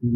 Early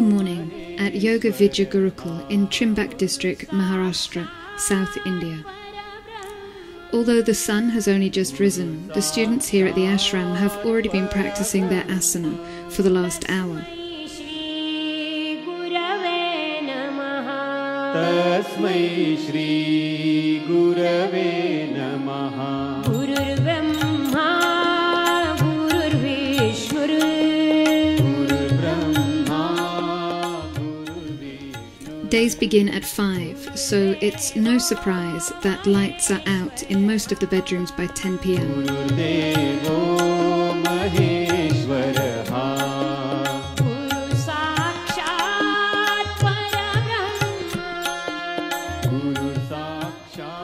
morning at Yoga Vidya Gurukul in Trimbakeshwar District, Maharashtra, South India. Although the sun has only just risen, the students here at the ashram have already been practicing their asana for the last hour. Tasmai Shri Gurave Namaha. Gurur Brahma, Gurur Vishnu. Gurur Brahma, Gurur Vishnu. Days begin at 5, so it's no surprise that lights are out in most of the bedrooms by 10 p.m. Gurur Devo Maheshwaraha.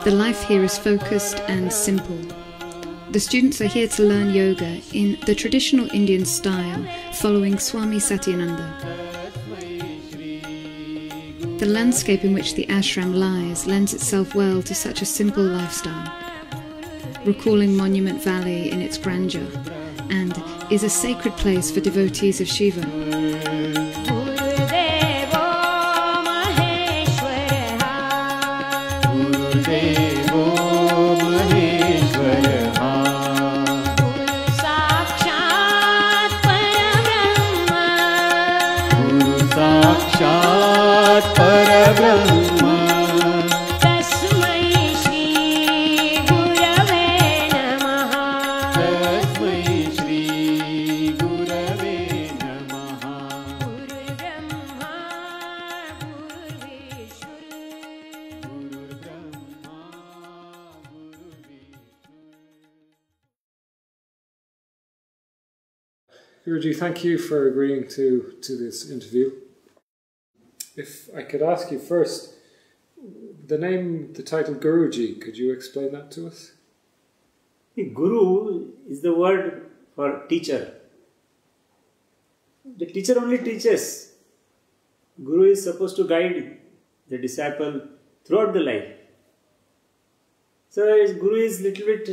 The life here is focused and simple. The students are here to learn yoga in the traditional Indian style, following Swami Satyananda. The landscape in which the ashram lies lends itself well to such a simple lifestyle, recalling Monument Valley in its grandeur, and is a sacred place for devotees of Shiva. Guruji, thank you for agreeing to this interview. If I could ask you first, the title Guruji, could you explain that to us? Guru is the word for teacher. The teacher only teaches. Guru is supposed to guide the disciple throughout the life. So Guru is little bit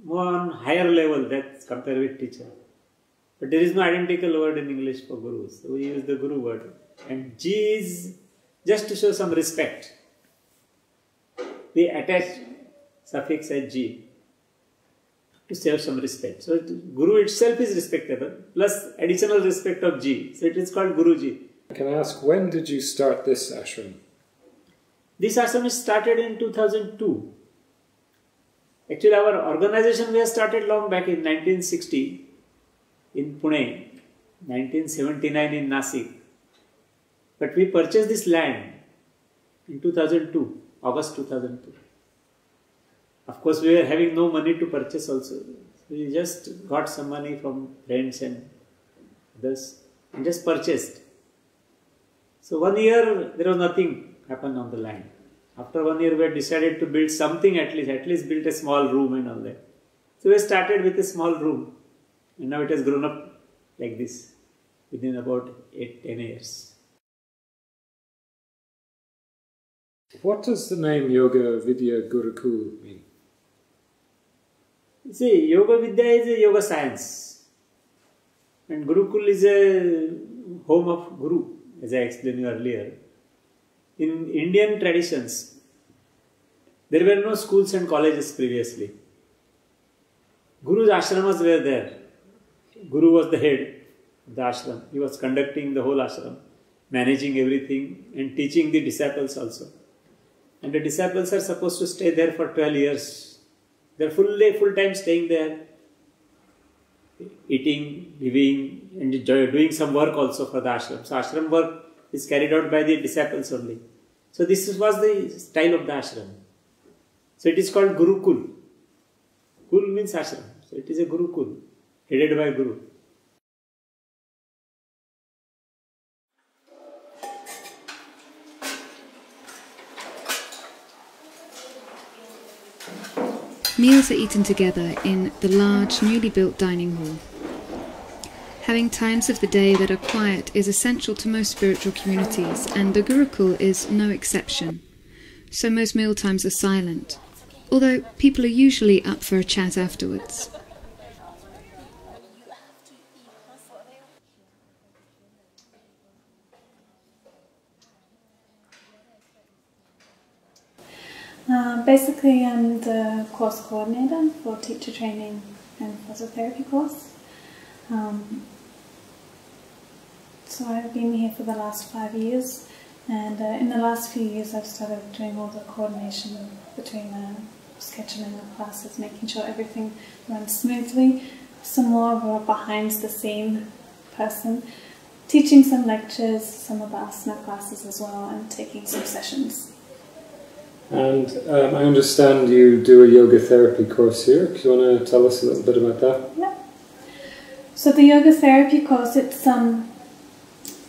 more on higher level that's compared with teacher. But there is no identical word in English for Guru, so we use the Guru word. And G is just to show some respect. We attach suffix as G to show some respect. So Guru itself is respectable, plus additional respect of G. So it is called Guruji. Can I ask, when did you start this ashram? This ashram is started in 2002. Actually, our organization we have started long back in 1960 in Pune, 1979 in Nasik. But we purchased this land in 2002, August 2002. Of course, we were having no money to purchase also. We just got some money from friends and others and just purchased. So 1 year, there was nothing happened on the land. After 1 year, we had decided to build something at least build a small room and all that. So we started with a small room. And now it has grown up like this within about 8-10 years. What does the name Yoga Vidya Gurukul mean? See, Yoga Vidya is a yoga science. And Gurukul is a home of Guru, as I explained you earlier. In Indian traditions, there were no schools and colleges previously. Guru's ashramas were there. Guru was the head of the ashram. He was conducting the whole ashram, managing everything and teaching the disciples also. and the disciples are supposed to stay there for 12 years. They're full time staying there, eating, living, and doing some work also for the ashram. So ashram work is carried out by the disciples only. So this was the style of the ashram. So it is called Gurukul. Kul means ashram. So it is a Gurukul, headed by Guru. Meals are eaten together in the large, newly built dining hall. Having times of the day that are quiet is essential to most spiritual communities, and the Gurukul is no exception. So most meal times are silent, although people are usually up for a chat afterwards. Basically, I'm the course coordinator for teacher training and physiotherapy course. So I've been here for the last 5 years, and in the last few years I've started doing all the coordination between scheduling the classes, making sure everything runs smoothly. Some more of a behind the scene person, teaching some lectures, some of the asana classes as well, and taking some sessions. And I understand you do a yoga therapy course here. Do you want to tell us a little bit about that? Yeah. So the yoga therapy course,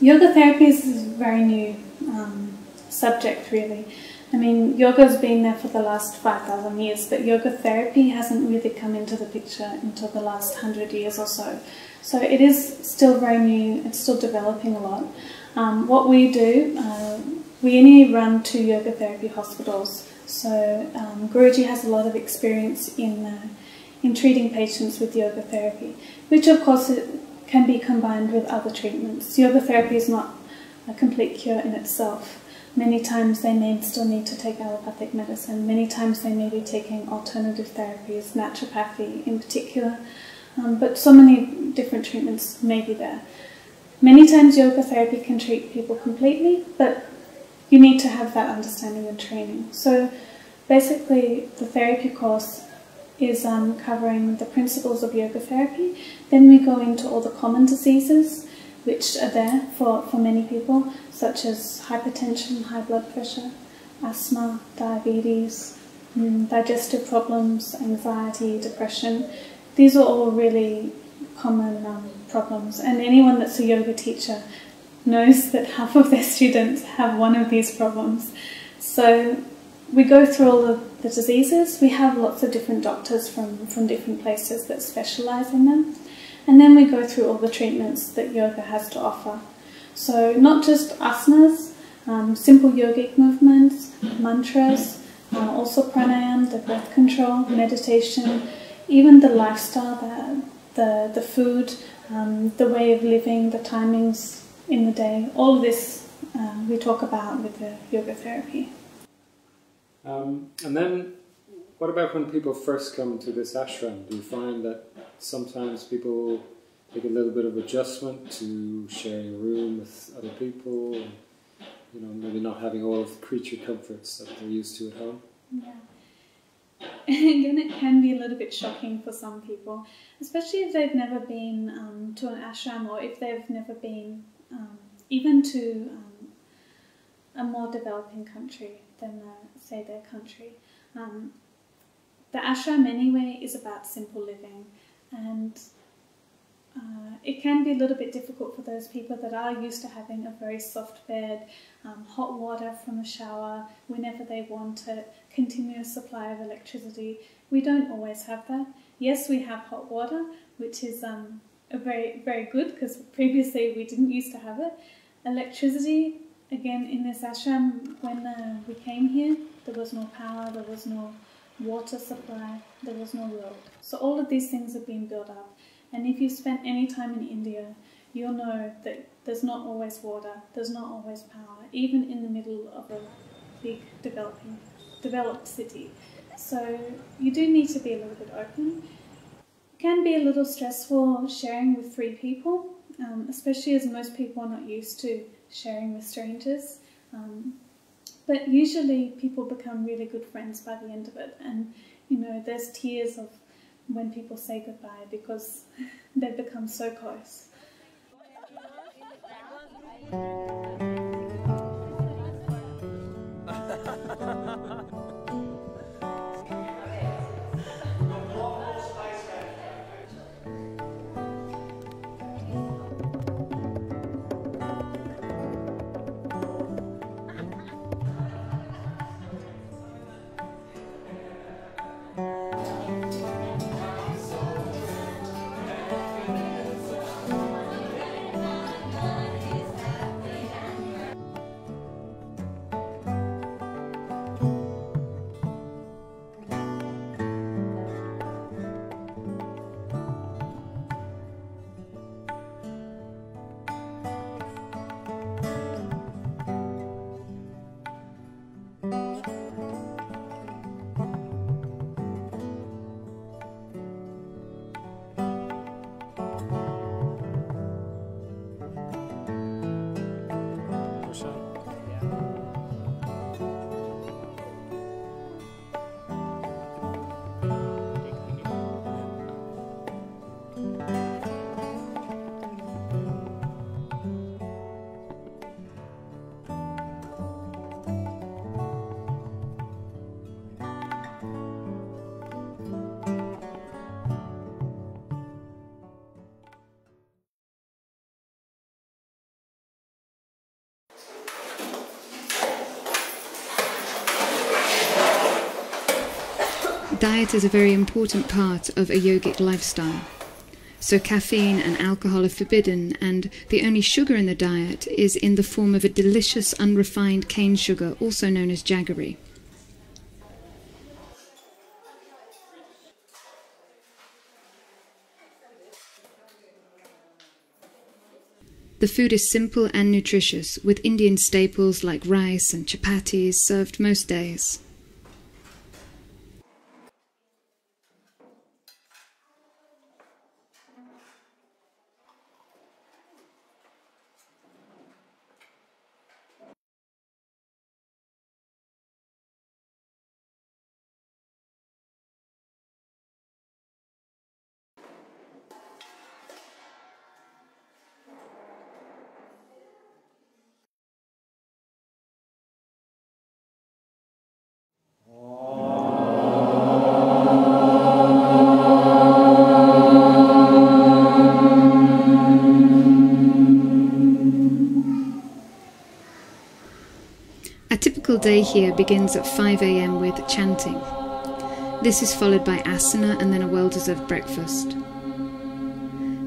yoga therapy is a very new subject really. I mean, yoga's been there for the last 5,000 years, but yoga therapy hasn't really come into the picture until the last 100 years or so. So it is still very new, it's still developing a lot. What we do, we only run 2 yoga therapy hospitals. So Guruji has a lot of experience in treating patients with yoga therapy, which of course it can be combined with other treatments. Yoga therapy is not a complete cure in itself. Many times they may still need to take allopathic medicine. Many times they may be taking alternative therapies, naturopathy in particular. But so many different treatments may be there. Many times yoga therapy can treat people completely, but you need to have that understanding and training. So basically the therapy course is covering the principles of yoga therapy. Then we go into all the common diseases which are there for many people, such as hypertension, high blood pressure, asthma, diabetes, digestive problems, anxiety, depression. These are all really common problems, and anyone that's a yoga teacher knows that half of their students have one of these problems. So we go through all of the diseases. We have lots of different doctors from different places that specialize in them. And then we go through all the treatments that yoga has to offer. So not just asanas, simple yogic movements, mantras, also pranayama, the breath control, meditation, even the lifestyle, the food, the way of living, the timings in the day. All of this we talk about with the yoga therapy. And then, what about when people first come to this ashram? Do you find that sometimes people take a little bit of adjustment to sharing a room with other people, and, you know, maybe not having all of the creature comforts that they're used to at home? Yeah. Again, it can be a little bit shocking for some people, especially if they've never been to an ashram, or if they've never been even to a more developing country than, say, their country. The ashram anyway is about simple living, and it can be a little bit difficult for those people that are used to having a very soft bed, hot water from the shower whenever they want it, continuous supply of electricity. We don't always have that. Yes, we have hot water, which is very, very good, because previously we didn't used to have it. Electricity, again, in this ashram, when we came here, there was no power, there was no water supply, there was no road. So all of these things have been built up. And if you spent any time in India, you'll know that there's not always water, there's not always power, even in the middle of a big developed city. So you do need to be a little bit open. It can be a little stressful sharing with 3 people, especially as most people are not used to sharing with strangers. But usually people become really good friends by the end of it, and you know, there's tears of when people say goodbye because they've become so close. Diet is a very important part of a yogic lifestyle. So caffeine and alcohol are forbidden, and the only sugar in the diet is in the form of a delicious unrefined cane sugar, also known as jaggery. The food is simple and nutritious, with Indian staples like rice and chapatis served most days. A typical day here begins at 5 a.m. with chanting. This is followed by asana and then a well-deserved breakfast.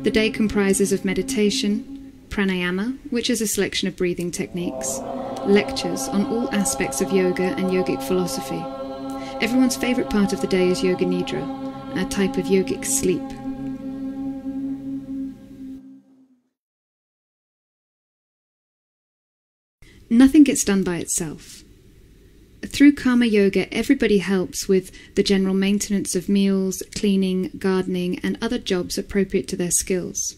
The day comprises of meditation, pranayama, which is a selection of breathing techniques, lectures on all aspects of yoga and yogic philosophy. Everyone's favourite part of the day is yoga nidra, a type of yogic sleep. Nothing gets done by itself. Through karma yoga, everybody helps with the general maintenance of meals, cleaning, gardening, and other jobs appropriate to their skills.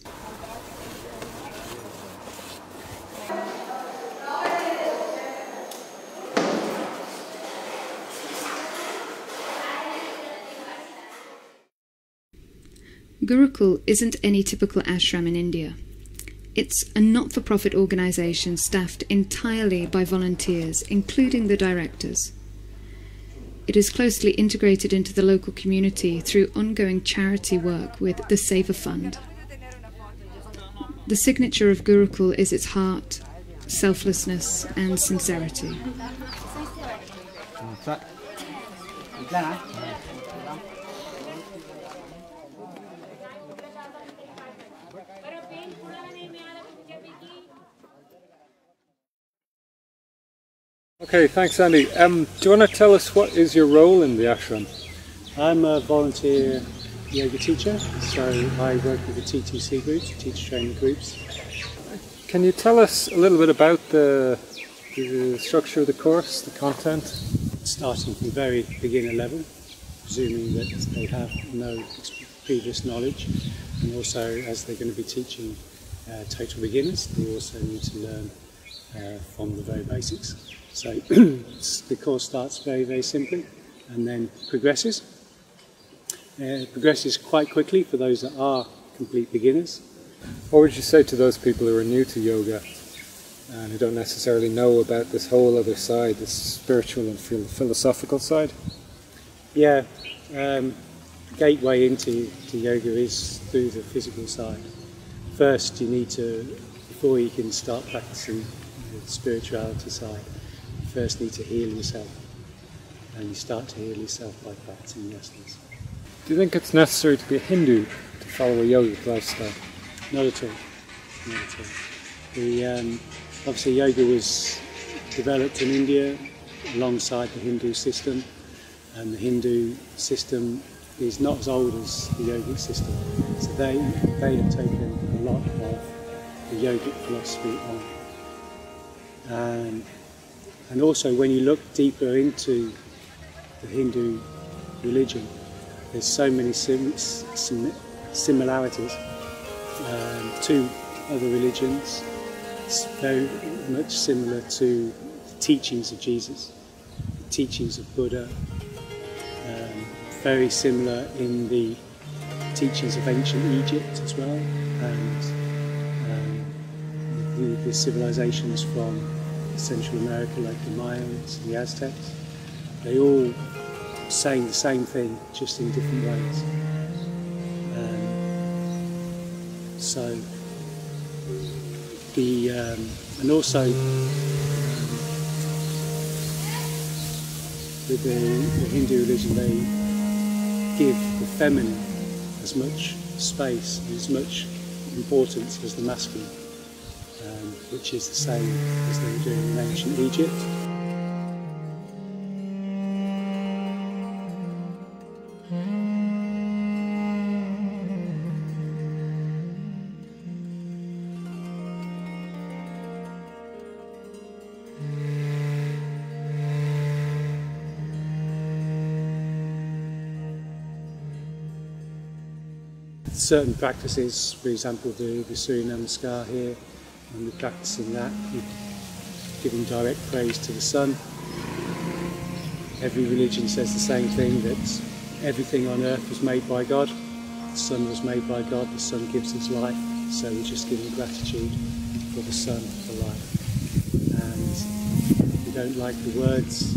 Gurukul isn't any typical ashram in India. It's a not-for-profit organisation staffed entirely by volunteers, including the directors. It is closely integrated into the local community through ongoing charity work with the Seva Fund. The signature of Gurukul is its heart, selflessness and sincerity. Okay, thanks Andy. Do you want to tell us what is your role in the ashram? I'm a volunteer yoga teacher, so I work with the TTC groups, teacher training groups. Can you tell us a little bit about the structure of the course, the content? Starting from very beginner level, presuming that they have no previous knowledge, and also as they're going to be teaching total beginners, they also need to learn from the very basics. So the course starts very, very simply and then progresses. Progresses quite quickly for those that are complete beginners. What would you say to those people who are new to yoga and who don't necessarily know about this whole other side, this spiritual and philosophical side? Yeah, gateway into yoga is through the physical side. First, you need to, before you can start practicing the spirituality side, you first need to heal yourself. And you start to heal yourself by practicing the asanas. Do you think it's necessary to be a Hindu to follow a yogic lifestyle? Not at all. Not at all. Obviously yoga was developed in India alongside the Hindu system, and the Hindu system is not as old as the yogic system. So they have taken a lot of the yogic philosophy on. And also when you look deeper into the Hindu religion, there's so many similarities to other religions. It's very much similar to the teachings of Jesus, the teachings of Buddha, very similar in the teachings of ancient Egypt as well, and the civilizations from Central America like the Mayans, the Aztecs. They all saying the same thing, just in different ways. So and also with the Hindu religion, they give the feminine as much space and as much importance as the masculine, which is the same as they were doing in ancient Egypt. Certain practices, for example the Surya Namaskar here, and we're practicing that, we're giving direct praise to the sun. Every religion says the same thing, that everything on earth was made by God, the sun was made by God, the sun gives us life, so we're just giving gratitude for the sun, for life. And if you don't like the words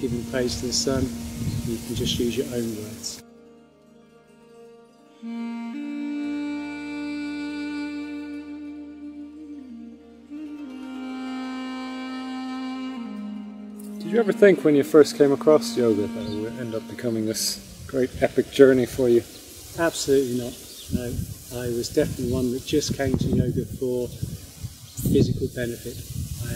giving praise to the sun, you can just use your own words. Did you ever think when you first came across yoga that it would end up becoming this great epic journey for you? Absolutely not. No, I was definitely one that just came to yoga for physical benefit. I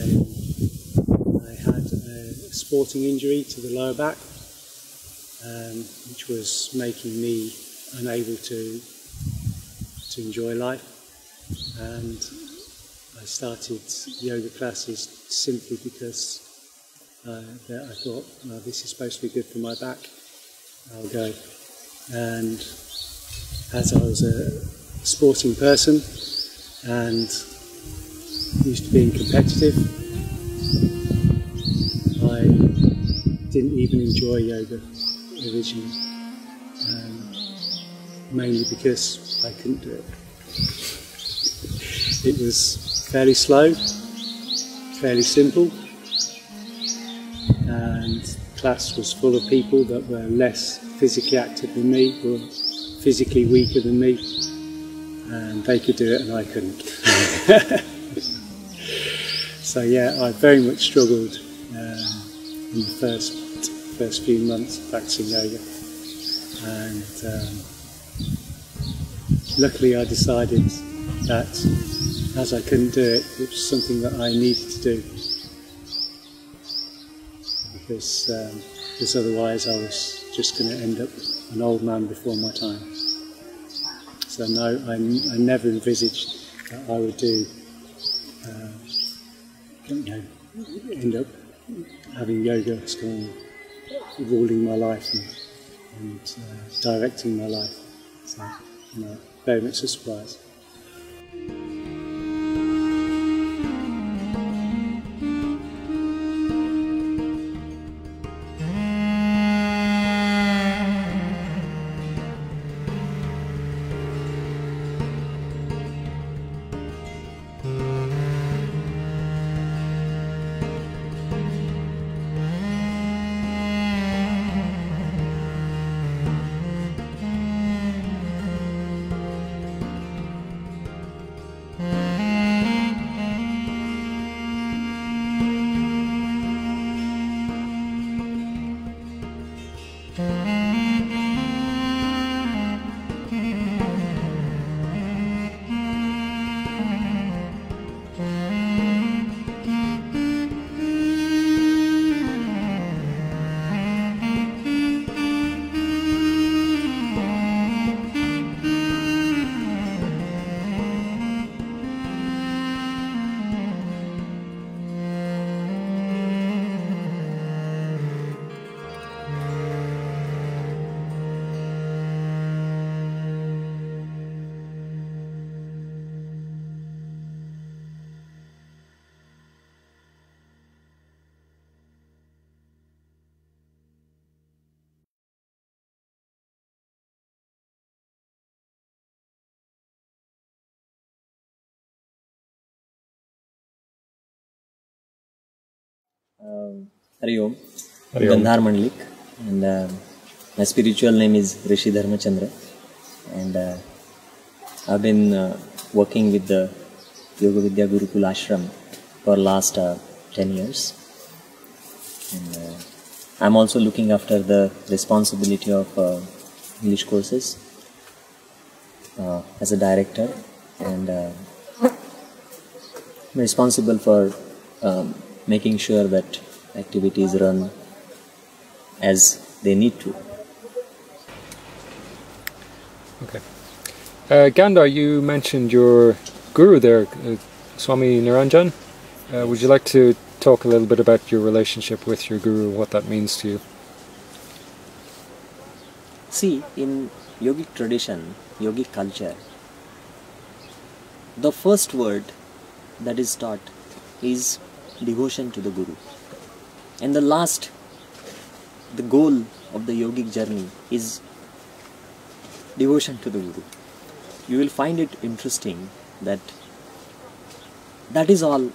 had a sporting injury to the lower back, which was making me unable to enjoy life, and I started yoga classes simply because I thought, well, this is supposed to be good for my back, I'll go. And as I was a sporting person and used to being competitive, I didn't even enjoy yoga originally, mainly because I couldn't do it. It was fairly slow, fairly simple, and the class was full of people that were less physically active than me, or physically weaker than me, and they could do it and I couldn't. So yeah, I very much struggled in the first few months of practicing yoga, and luckily I decided that as I couldn't do it, it was something that I needed to do, because otherwise I was just going to end up an old man before my time. So no, I never envisaged that I would end up having yoga as kind of ruling my life and directing my life. So, very much a surprise. Hari Om, Gandhar Mandlik, and my spiritual name is Rishi Dharmachandra, and I've been working with the Yoga Vidya Gurukul ashram for last 10 years, and I'm also looking after the responsibility of English courses as a director, and I'm responsible for making sure that activities run as they need to. Okay. Gandhar, you mentioned your guru there, Swami Niranjan. Would you like to talk a little bit about your relationship with your guru, what that means to you? See, in yogic tradition, yogic culture, the first word that is taught is devotion to the guru. And the last, the goal of the yogic journey is devotion to the guru. You will find it interesting that that is all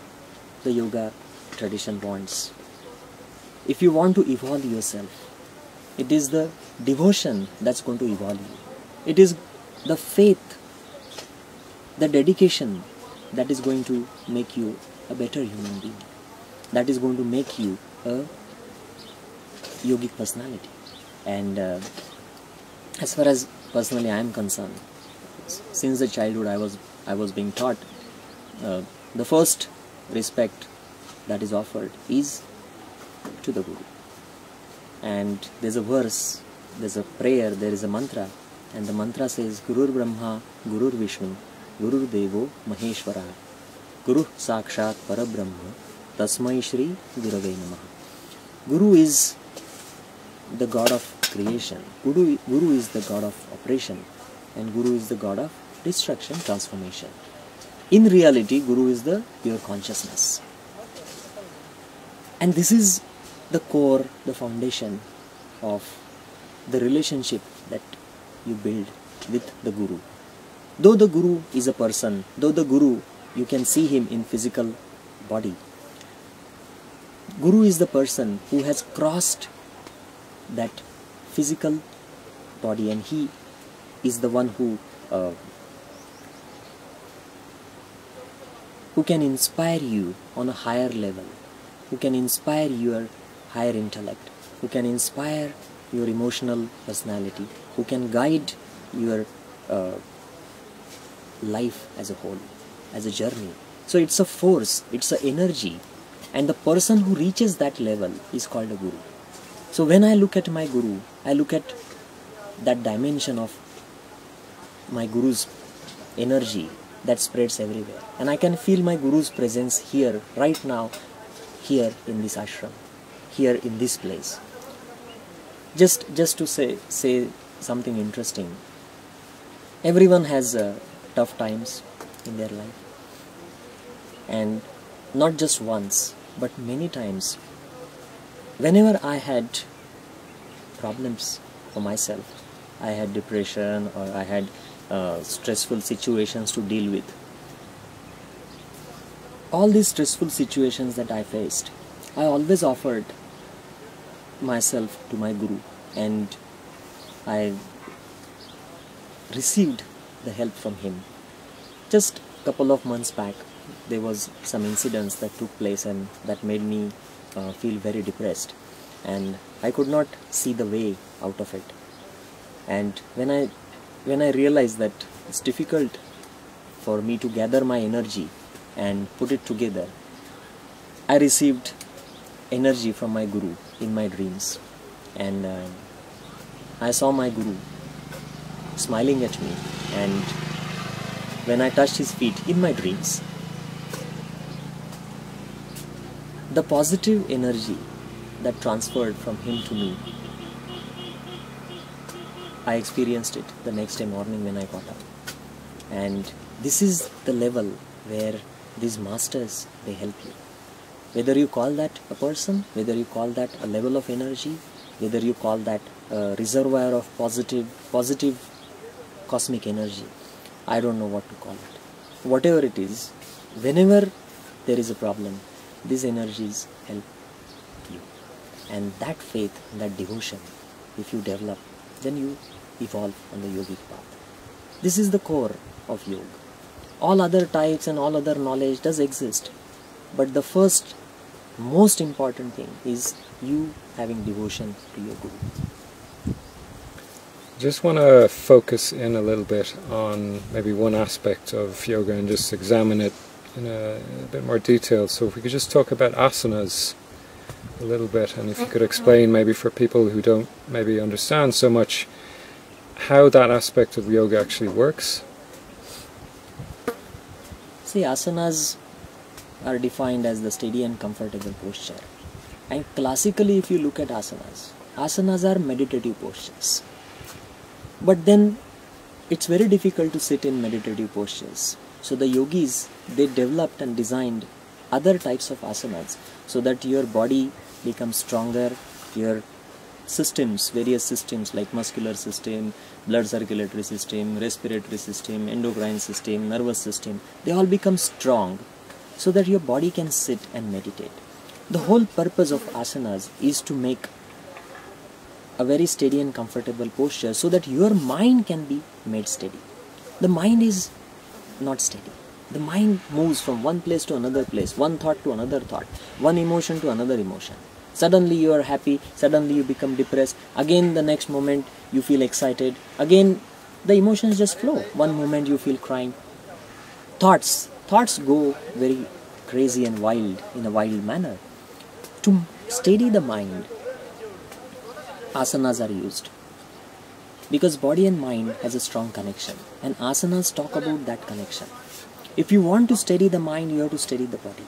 the yoga tradition wants. If you want to evolve yourself, it is the devotion that's going to evolve you. It is the faith, the dedication that is going to make you a better human being. That is going to make you a yogic personality. And as far as personally I am concerned, since the childhood I was being taught the first respect that is offered is to the Guru. And there's a verse, there's a prayer, there is a mantra, and the mantra says Gurur Brahma, Gurur Vishnu, Gurur Devo Maheshwara, Guru Sakshat Parabrahma, Tasmai Shri Gurave Namaha. Guru is the God of creation, Guru is the God of operation, and Guru is the God of destruction, transformation. In reality, Guru is the pure consciousness. And this is the core, the foundation of the relationship that you build with the Guru. Though the Guru is a person, though the Guru, you can see him in physical body, Guru is the person who has crossed that physical body, and he is the one who can inspire you on a higher level, who can inspire your higher intellect, who can inspire your emotional personality, who can guide your life as a whole, as a journey. So it's a force, it's an energy, and the person who reaches that level is called a Guru. So when I look at my Guru, I look at that dimension of my Guru's energy that spreads everywhere, and I can feel my Guru's presence here, right now, here in this ashram, here in this place. Just to say something interesting. Everyone has tough times in their life, and not just once, but many times. Whenever I had problems for myself, I had depression or I had stressful situations to deal with. All these stressful situations that I faced, I always offered myself to my Guru, and I received the help from him. Just a couple of months back, there was some incidents that took place and that made me feel very depressed, and I could not see the way out of it. And when I realized that it's difficult for me to gather my energy and put it together, I received energy from my Guru in my dreams, and I saw my Guru smiling at me, and when I touched his feet in my dreams, the positive energy that transferred from him to me, I experienced it the next day morning when I got up. And this is the level where these masters, they help you. Whether you call that a person, whether you call that a level of energy, whether you call that a reservoir of positive cosmic energy, I don't know what to call it. Whatever it is, whenever there is a problem, these energies help. And that faith, that devotion, if you develop, then you evolve on the yogic path. This is the core of yoga. All other types and all other knowledge does exist, but the first most important thing is you having devotion to your guru. Just want to focus in a little bit on maybe one aspect of yoga and just examine it in a bit more detail. So if we could just talk about asanas a little bit, and if you could explain maybe for people who don't maybe understand so much how that aspect of yoga actually works. See, asanas are defined as the steady and comfortable posture. And classically, if you look at asanas, asanas are meditative postures. But then it's very difficult to sit in meditative postures. So the yogis, they developed and designed other types of asanas so that your body becomes stronger, your systems, various systems like muscular system, blood circulatory system, respiratory system, endocrine system, nervous system, they all become strong so that your body can sit and meditate. The whole purpose of asanas is to make a very steady and comfortable posture so that your mind can be made steady. The mind is not steady. The mind moves from one place to another place, one thought to another thought, one emotion to another emotion. Suddenly you are happy, suddenly you become depressed, again the next moment you feel excited, again the emotions just flow. One moment you feel crying. Thoughts go very crazy and wild in a wild manner. To steady the mind, asanas are used. Because body and mind has a strong connection, and asanas talk about that connection. If you want to steady the mind, you have to steady the body.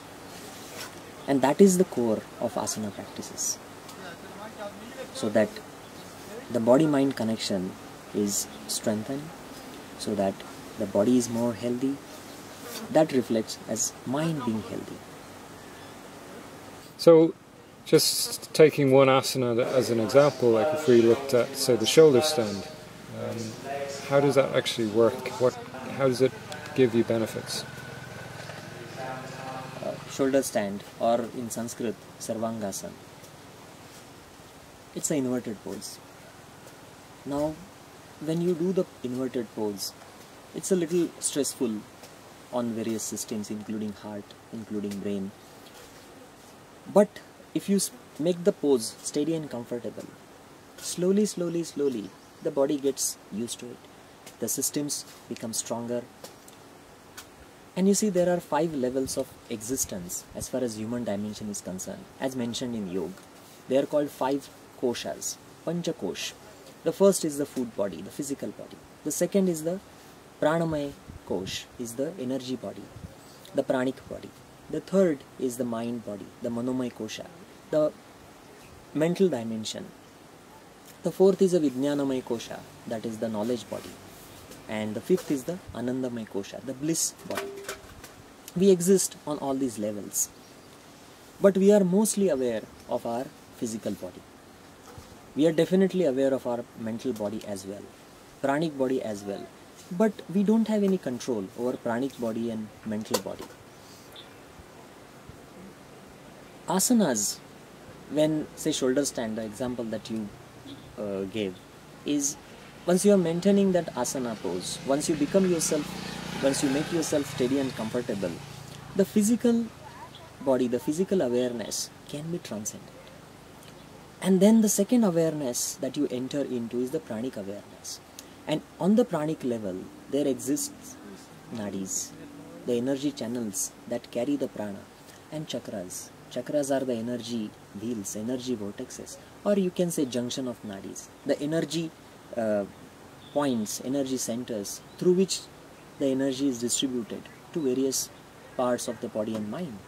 And that is the core of asana practices. So that the body-mind connection is strengthened, so that the body is more healthy. That reflects as mind being healthy. So, just taking one asana as an example, like if we looked at, say, the shoulder stand, how does that actually work? How does it give you benefits? Shoulder stand, or in Sanskrit, Sarvangasana. It's an inverted pose. Now, when you do the inverted pose, it's a little stressful on various systems, including heart, including brain. But if you make the pose steady and comfortable, slowly, the body gets used to it. The systems become stronger. And you see, there are 5 levels of existence as far as human dimension is concerned, as mentioned in yoga. They are called 5 koshas, pancha kosh. The first is the food body, the physical body. The second is the pranamaya kosh, is the energy body, the pranic body. The third is the mind body, the manomaya kosha, the mental dimension. The fourth is the vijnanamaya kosha, that is the knowledge body. And the fifth is the anandamaya kosha, the bliss body. We exist on all these levels, but we are mostly aware of our physical body. We are definitely aware of our mental body as well, pranic body as well, but we don't have any control over pranic body and mental body. Asanas, when say shoulder stand, the example that you gave, is once you are maintaining that asana pose, once you make yourself steady and comfortable, the physical body, the physical awareness can be transcended. And then the second awareness that you enter into is the pranic awareness. And on the pranic level, there exists nadis, the energy channels that carry the prana, and chakras. Chakras are the energy wheels, energy vortexes, or you can say junction of nadis, the energy points, energy centers through which the energy is distributed to various parts of the body and mind.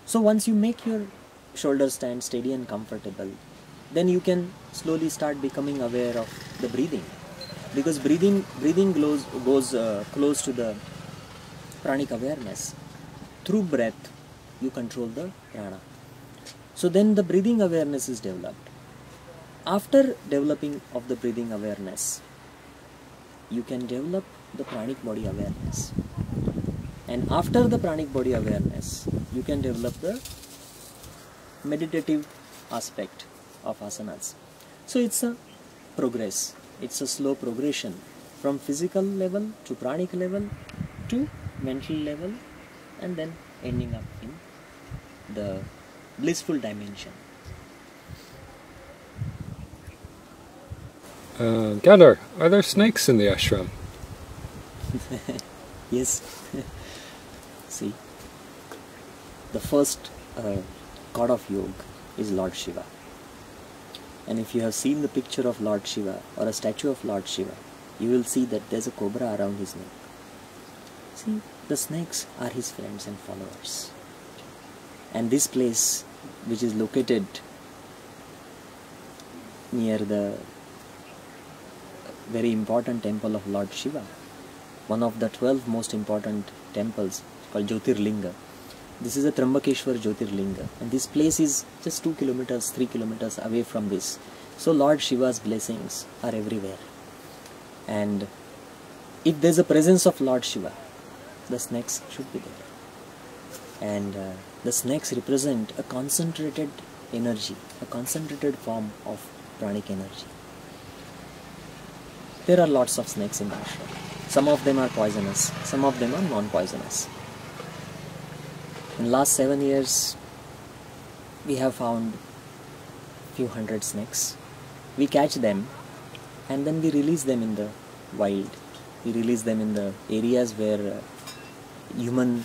So once you make your shoulder stand steady and comfortable, then you can slowly start becoming aware of the breathing, because breathing goes close to the pranic awareness. Through breath, you control the prana. So then the breathing awareness is developed. After developing of the breathing awareness, you can develop the pranic body awareness. And after the pranic body awareness, you can develop the meditative aspect of asanas. So it's a progress, it's a slow progression from physical level to pranic level to mental level, and then ending up in the blissful dimension. Gadar, are there snakes in the ashram? Yes. See, the first god of yoga is Lord Shiva. And if you have seen the picture of Lord Shiva or a statue of Lord Shiva, you will see that there's a cobra around his neck. See, the snakes are his friends and followers. And this place, which is located near the very important temple of Lord Shiva, one of the 12 most important temples called Jyotirlinga. This is a Trimbakeshwar Jyotirlinga, and this place is just 2 kilometers, 3 kilometers away from this. So Lord Shiva's blessings are everywhere. And if there's a presence of Lord Shiva, the snakes should be there. And the snakes represent a concentrated energy, a concentrated form of pranic energy. There are lots of snakes in the ashram. Some of them are poisonous, some of them are non-poisonous. In the last 7 years, we have found few hundred snakes. We catch them and then we release them in the wild. We release them in the areas where human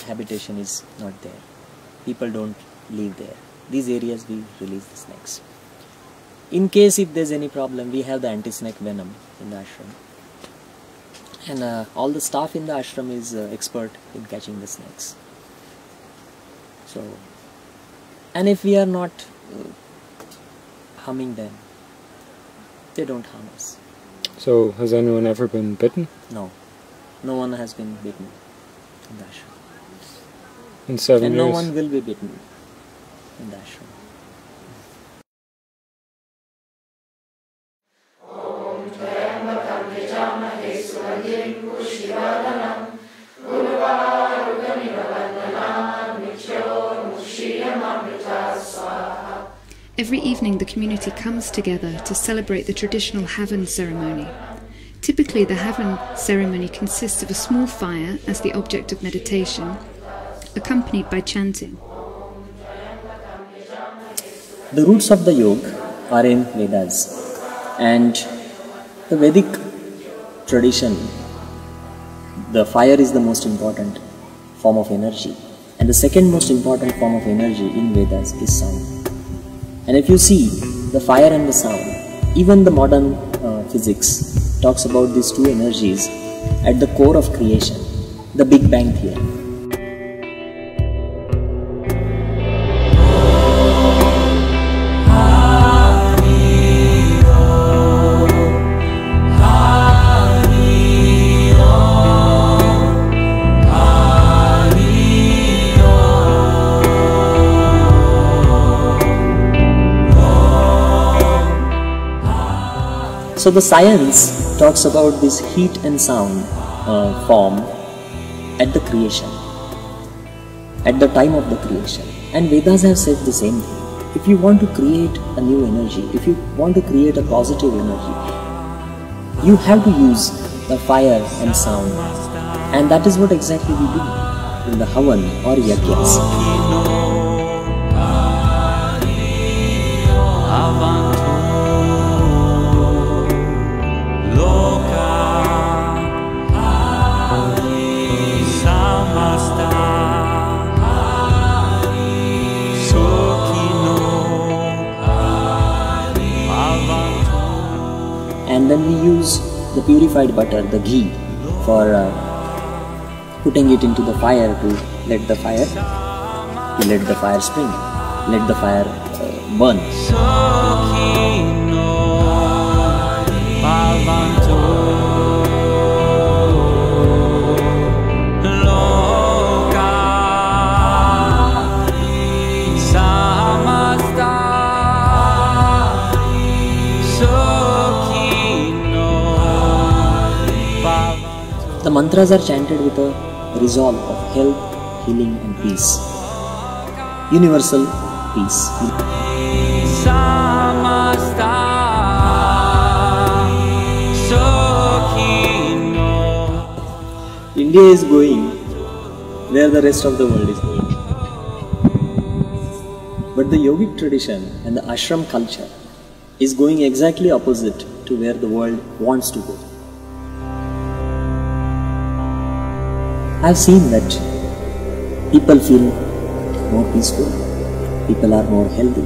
habitation is not there. People don't live there. These areas we release the snakes. In case if there's any problem, we have the anti-snake venom in the ashram. And all the staff in the ashram is expert in catching the snakes. So, and if we are not harming them, they don't harm us. So, has anyone ever been bitten? No. No one has been bitten in the ashram. In 7 and years? No one will be bitten in the ashram. Every evening the community comes together to celebrate the traditional Havan ceremony. Typically the Havan ceremony consists of a small fire as the object of meditation, accompanied by chanting. The roots of the yoga are in Vedas, and the Vedic tradition, the fire is the most important form of energy, and the second most important form of energy in Vedas is sound. And if you see the fire and the sound, even the modern physics talks about these two energies at the core of creation, the Big Bang theory. So the science talks about this heat and sound form at the creation, at the time of the creation. And Vedas have said the same thing. If you want to create a new energy, if you want to create a positive energy, you have to use the fire and sound. And that is what exactly we do in the Havan or Yagyas. And then we use the purified butter, the ghee, for putting it into the fire to let the fire spring, let the fire burn. The mantras are chanted with a resolve of health, healing and peace. Universal peace. samasta sokhino. India is going where the rest of the world is going. But the yogic tradition and the ashram culture is going exactly opposite to where the world wants to go. I've seen that people feel more peaceful, people are more healthy,